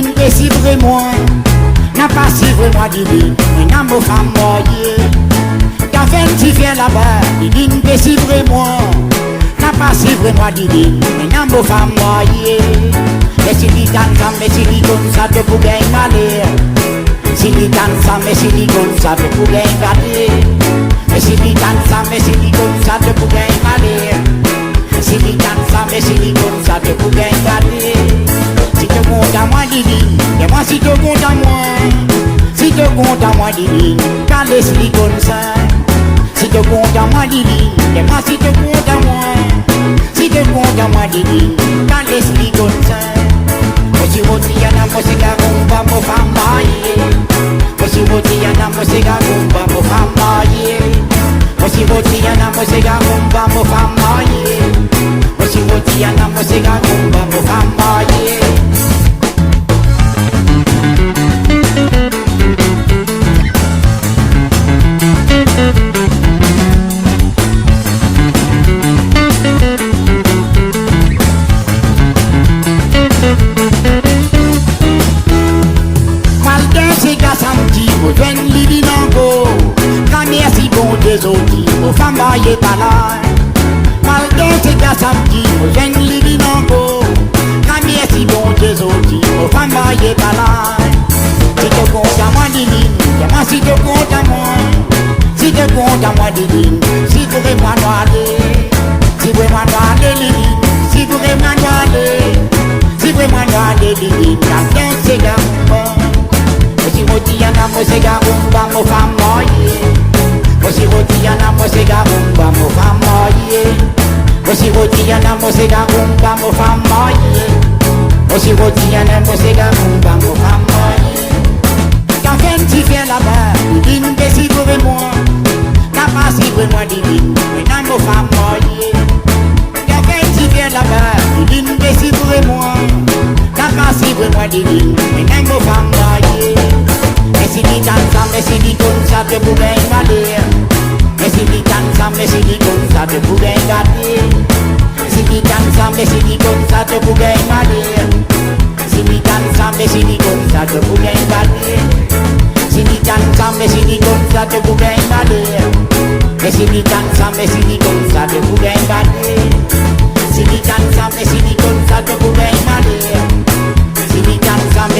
divine, et si vraiment, n'a pas si vraiment divine, une âme aux femmes moyées. T'as fait un petit fait là-bas, divine, et si vraiment, n'a pas si vraiment divine, une âme aux femmes moyées. Mais si l'île femme, mais si l'île comme ça te pour gagner malheur. Si l'île femme, mais si l'île comme ça te pour gagner malheur. Mais si l'île femme, mais si l'île comme ça te pour gagner malheur. Si l'île femme, mais si l'île comme ça te pour gagner malheur. Si te compte à moi, divine, et moi si te compte à moi. Si te compte à moi, divine, quand laisse-l'île comme ça. Si te compte à moi, divine, et moi si te compte à moi. Si te compte à moi, divine, quand laisse-l'île comme ça. Mosi motiana mosega gumba mo famaye. Mosi motiana mosega gumba mo famaye. Mosi motiana mosega gumba mo famaye. Mosi motiana mosega gumba mo famaye. Ven lidi nango, quand merci bon des autres, aux femmes maillées par là. Malgré ces gars samedi, ven lidi nango, quand merci bon des autres, aux femmes maillées par là. Si te compte à moi divine, moi si te compte à moi. Si te compte à moi divine, si tu veux moi noyer. Si vous moi noyer divine, si tu veux moi noyer. Si vous moi noyer divine, quand c'est gars Mosi motiana mosega rumba mo famoye. Mosi motiana mosega rumba mo famoye. Mosi motiana mosega rumba mo famoye. Mosi motiana mosega rumba mo famoye. Quand fait un petit fait là-bas, divine décivre-moi. N'a pas civre-moi divine, mais n'a mo famoye. Quand fait un petit fait là-bas, divine décivre-moi. N'a pas civre-moi divine, mais n'a mo famoye. Mais si l'île femme, mais si l'île comme ça te pour gagner malheur. Mais si l'île femme, mais si l'île comme ça te pour gagner malheur. Si l'île femme, mais si l'île comme ça te pour gagner malheur. Si l'île femme, mais si l'île comme ça te pour gagner malheur. Si l'île femme, mais si l'île comme ça te pour gagner malheur. Mais si l'île femme, mais si l'île comme ça te pour gagner malheur. Si l'île femme, mais si l'île comme ça te pour gagner malheur. Si l'île femme,